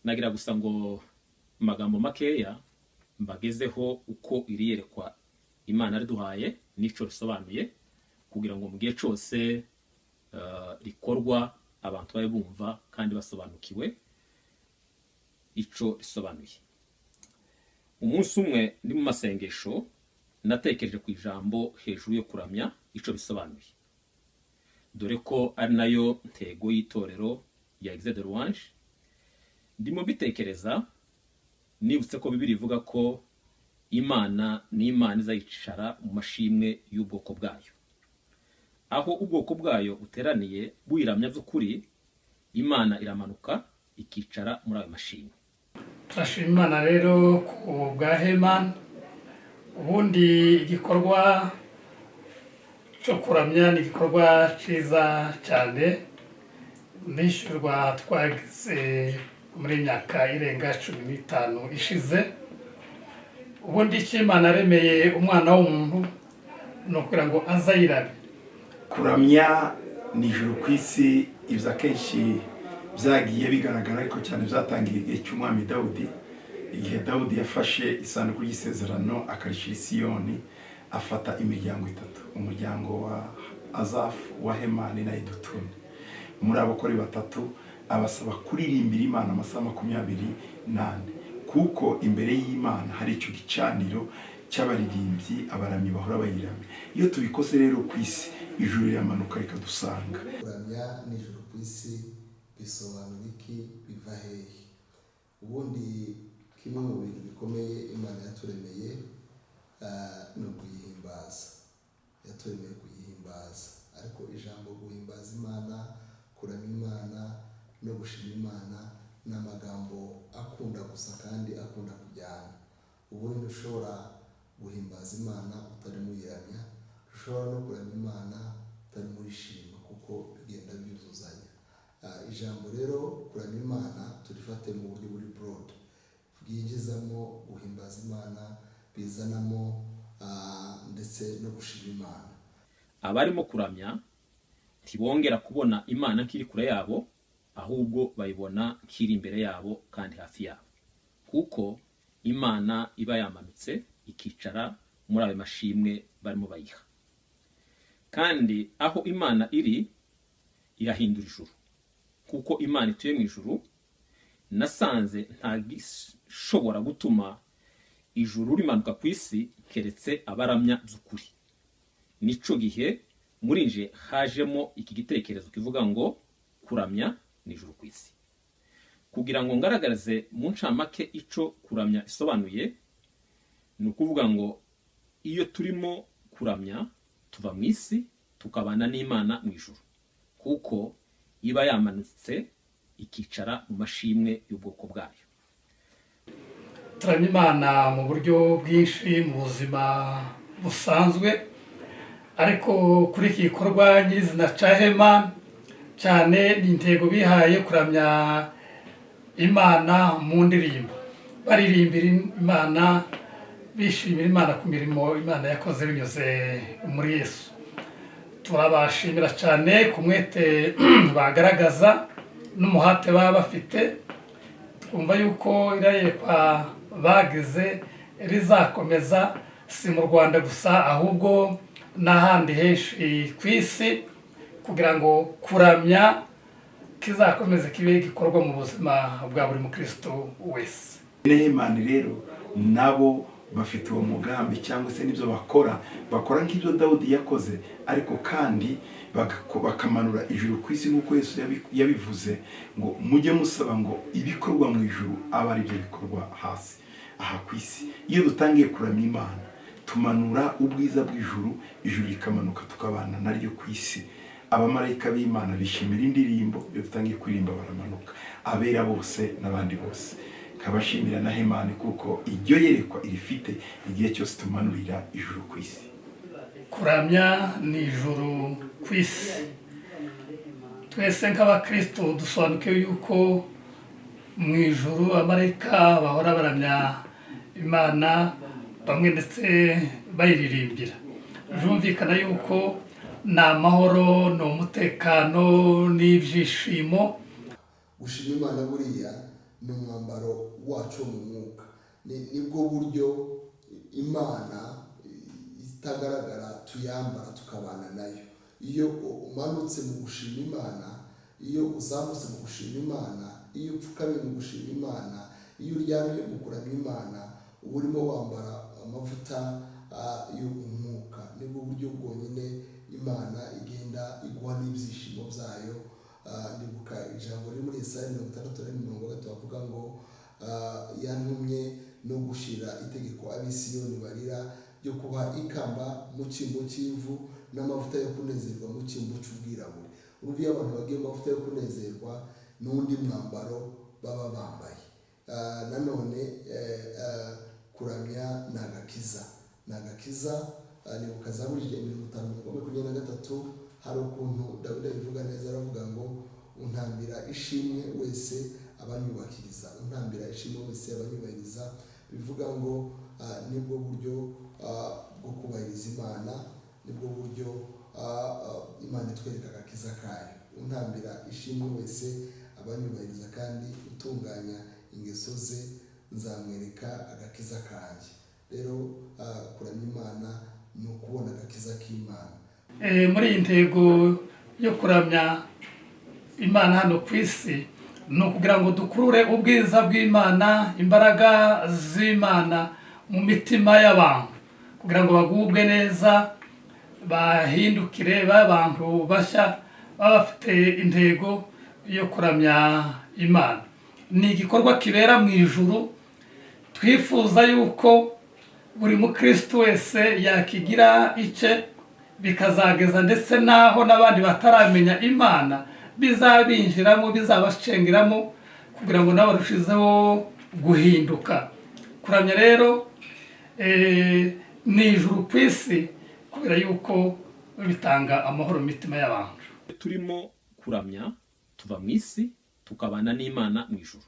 nagira gusa ngo magambo makeya mbagezeho uko iri yerekwa Imana riduhaye n'ico risobanuye, kugira ngo mu gihe cyose rikorwa abantu babe bumva kandi basobanukiwe ico risobanuye. Umunsi umwe ndi mu masengesho natekereje ku ijambo hejuru yo kuramya ico bisobanuye, dore ko ari nayo ntego y'itorero ya Eglise de Louange. Ndimo bitekereza nibutse ko Bibiliya ivuga ko Imana ni Imana izayicara mu mashimwe y'ubwoko bwayo. Aho ubwoko bwayo buteraniye buyiramya by'ukuri, Imana iramanuka ikicara muri ayo mashimwe. Turashima Imana rero ku bwa Hemani. Ubundi igikorwa cyo kuramya ni igikorwa cyiza cyane, nishyurwa twagize muri myaka irenga 15 ishize. Ubundi icyo Imana yaremeye umwana w'umuntu ni ukugira ngo azayirabe. Kuramya ni ijuru ku isi, ibyo akenshi byagiye bigaragara, ariko cyane byatangiye igihe cy'umwami Dawudi. Igihe Dawudi yafashe isanduku y'isezerano akarishyira i Siyoni, afata imiryango itatu: umuryango wa Azafu, wa Hemani na Yedutuni. Muri abo kuri batatu abasaba kuririmbira Imana amasaha 24, kuko imbere y'Imana hari icyo gicaniro cy'abaririmbyi, abaramyi bahora bayiramya. Iyo tubikoze rero ku isi, ijuru riramanuka rikadusanga. Kuramya n'ijuru ku isi bisobanura iki? Biva hehe? Ubundi kimwe mu bintu bikomeye Imana yaturemeye ni ukuyihimbaza. Yaturemeye kuyihimbaza, ariko ijambo guhimbaza Imana, kuramya Imana no gushima Imana ni amagambo akunda gusa kandi akunda kujyana. Ubundi ushobora guhimbaza Imana utari muyiramya, ushobora no kuramya Imana utari muyishima, kuko bigenda byuzuzanya. Ijambo rero kuramya Imana turifate mu buryo buri broad, bwinjizamo guhimbaza Imana, bizanamo ndetse no gushima Imana. Abarimo kuramya ntibongera kubona Imana nkiri kure yabo, ahubwo bayibona nkiri imbere yabo kandi hafi yabo, kuko Imana iba yamanutse ikicara muri ayo mashimwe barimo bayiha. Kandi aho Imana iri irahindura ijuru, kuko Imana ituye mu ijuru. Nasanze nta gishobora gutuma ijuru rimanuka ku isi keretse abaramya by'ukuri. Nico gihe muri nje hajemo iki gitekerezo kivuga ngo kuramya ni ijuru ku isi. Kugira ngo ngaragarize mu ncamake ico kuramya isobanuye, ni ukuvuga ngo iyo turimo kuramya tuva mu isi tukabana n'Imana mu ijuru, kuko iba yamanutse ikicara mu mashimwe y'ubwoko bwayo. Turamya Imana mu buryo bwinshi mu buzima busanzwe, ariko kuri iki gikorwa nyirizina ca Hemani cyane ni intego bihaye kuramya Imana mu ndirimbo, baririmbira Imana, bishimira Imana ku mirimo Imana yakoze binyuze muri Yesu. Turabashimira cyane ku mwete bagaragaza n'umuhate baba bafite. Twumva yuko irayerekwa bagize rizakomeza, si mu Rwanda gusa ahubwo n'ahandi henshi ku isi, kugira ngo kuramya kizakomeze kibe gikorwa mu buzima bwa buri mukristo wese. Hemani rero nabo bafite uwo mugambi, cyangwa se n'ibyo bakora nk'ibyo Dawudi yakoze, ariko kandi bakamanura ijuru ku isi, nk'uko Yesu yabivuze ngo mujye musaba ngo ibikorwa mu ijuru aba ari byo bikorwa hasi aha ku isi. Iyo dutangiye kuramya Imana tumanura ubwiza bw'ijuru, ijuru rikamanuka tukabana naryo ku isi. Abamarayika b'Imana bishimira indirimbo, iyo dutangiye kuririmba baramanuka, abera bose n'abandi bose. Kabashimira na Hemani kuko iryo yerekwa irifite igihe cyose tumanurira ijuru ku isi. Kuramya ni ijuru ku isi. Twese nk'abakristo dusobanukiwe yuko mu ijuru abamarayika bahora baramya Imana, bamwe ndetse bayiririmbira. Byumvikana yuko ni amahoro, ni umutekano, n'ibyishimo. Gushima Imana buriya ni umwambaro wacu wo mu mwuka. Nibwo buryo imana itagaragara tuyambara tukabana nayo. Iyo umanutse mu gushima imana, iyo uzamutse mu gushima imana, iyo upfukamye mu gushima imana, iyo uryamye mu kuramya imana, uba urimo wambara amavuta y'umwuka. Nibwo buryo bwonyine imana igenda iguha n'ibyishimo byayo. Ndibuka ijambo riri muri Yesaya 66:3 bavuga ngo yantumye no gushira itegeko ab'Isiyoni barira ryo kuba ikamba mu cyimbo cy'ivu n'amavuta yo kunezerwa mu cyimbo cy'ubwirabure. Urumva iyo abantu bagiye mu mavuta yo kunezerwa n'undi mwambaro baba bambaye. Nanone kuramya ni agakiza. Nibuka Zaburi 50:23 hari ukuntu Dawidi abivuga neza, aravuga ngo untambira ishimwe wese abanyubakiriza. Untambira ishimwe wese abanyubahiriza, bivuga ngo nibwo buryo bwo kubahiriza imana, nibwo buryo imana itwereka agakiza kayo. Untambira ishimwe wese abanyubahiriza kandi utunganya ingeso ze, nzamwereka agakiza kanjye. Rero kuramya imana ni ukubona agakiza k'imana. Muri iyi ntego yo kuramya imana hano ku isi ni ukugira ngo dukurure ubwiza bw'imana, imbaraga z'imana mu mitima y'abantu, kugira ngo bagubwe neza, bahindukire abantu bashya, baba bafite intego yo kuramya imana. Ni igikorwa kibera mu ijuru, twifuza yuko buri mukristo wese yakigira ice, bikazageza ndetse naho n'abandi bataramenya imana bizabinjiramo, bizabashengeramo, kugira ngo nabo barushizeho guhinduka. Kuramya rero ni ijuru ku isi, kubera yuko bitanga amahoro mu mitima y'abantu. Turimo kuramya tuva mu isi tukabana n'imana mu ijuru,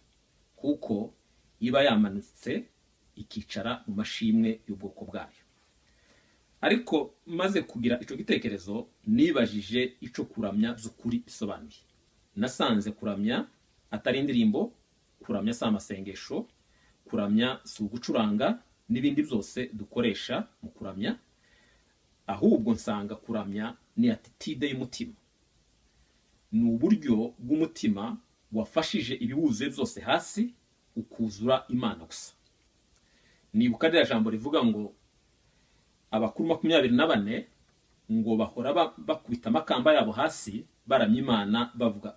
kuko iba yamanutse ikicara mu mashimwe y'ubwoko bwayo. Ariko maze kugira icyo gitekerezo, nibajije icyo kuramya by'ukuri bisobanuye. Nasanze kuramya atari indirimbo, kuramya si amasengesho, kuramya si ugucuranga n'ibindi byose dukoresha mu kuramya, ahubwo nsanga kuramya ni attitude y'umutima. Ni uburyo bw'umutima wafashije ibiwuzuye byose hasi ukuzura imana gusa. Nibuka rya jambo rivuga ngo abakuru 24 ngo bahora bakubita amakamba yabo hasi baramya imana bavuga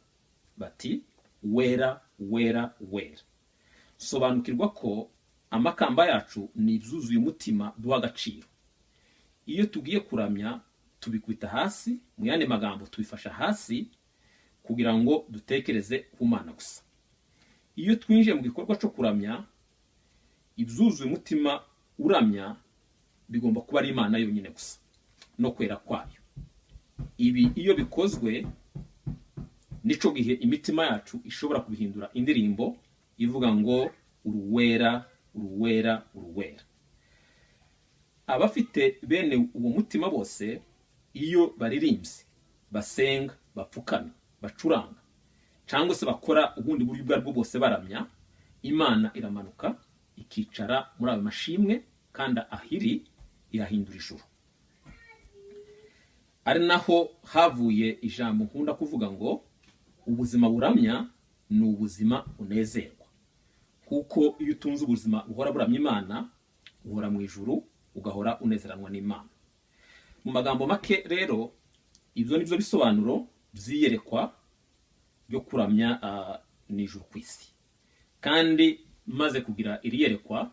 bati wera wera wera. Sobanukirwa ko amakamba yacu ni ibyuzuye umutima duha agaciro. Iyo tugiye kuramya tubikubita hasi, mu yandi magambo tubifasha hasi kugira ngo dutekereze ku mana gusa. Iyo twinjiye mu gikorwa cyo kuramya, ibyuzuye umutima uramya bigomba kuba ari imana yonyine gusa no kwera kwayo. Ibi iyo bikozwe nico gihe imitima yacu ishobora kubihindura indirimbo ivuga ngo uruwera uruwera uruwera. Abafite bene uwo mutima bose, iyo baririmbye, basenga, bapfukamye, bacuranga cyangwa se bakora ubundi buryo bwabo bwose baramya, imana iramanuka ikicara muri ayo mashimwe, kandi ahiri irahindura ijuru. Ari naho havuye ijambo nkunda kuvuga ngo ubuzima buramya ni ubuzima bunezerwa, kuko iyo utunze ubuzima buhora buramya imana, uhora mu ijuru, ugahora unezeranwa n'imana. Mu magambo make rero, ibyo nibyo bisobanuro byiyerekwa byo kuramya ni ijuru ku isi. Kandi maze kugira iriyerekwa,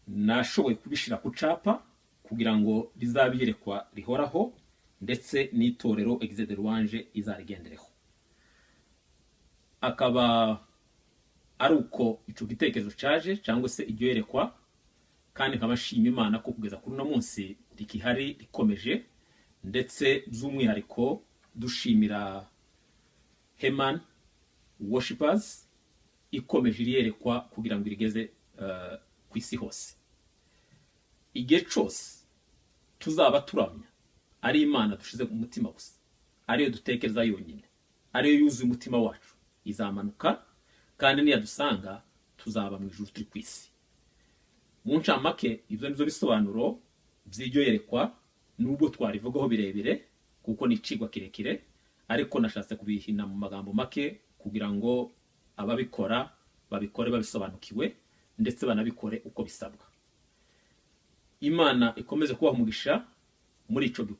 nashoboye kubishira ku capa kugira ngo rizabiyerekwa rihoraho, ndetse n'itorero Eglise de Louange izarigendereho. Akaba ari uko icyo gitekerezo cyaje, cyangwa se iryo yerekwa, kandi nkabashima imana ko kugeza kuri uno munsi rikihari rikomeje, ndetse by'umwihariko dushimira Heman Worshipers ikomeje iriyerekwa kugira ngo irigeze ku isi hose. Igihe cyose tuzaba turamya ari imana dushize ku mutima gusa, ariyo dutekereza yonyine, ariyo yuzuye umutima wacu, izamanuka kandi niyadusanga tuzaba mu ijuru turi ku isi. Mu ncamake ibyo nivyo bisobanuro by'iryo yerekwa, nubwo twarivugaho birebire kuko ni icigwa kirekire, ariko nashatse kubihina mu magambo make kugira ngo ababikora babikore babisobanukiwe ndetse banabikore uko bisabwa. Imana ikomeze kubaha umugisha muri ico gikorwa.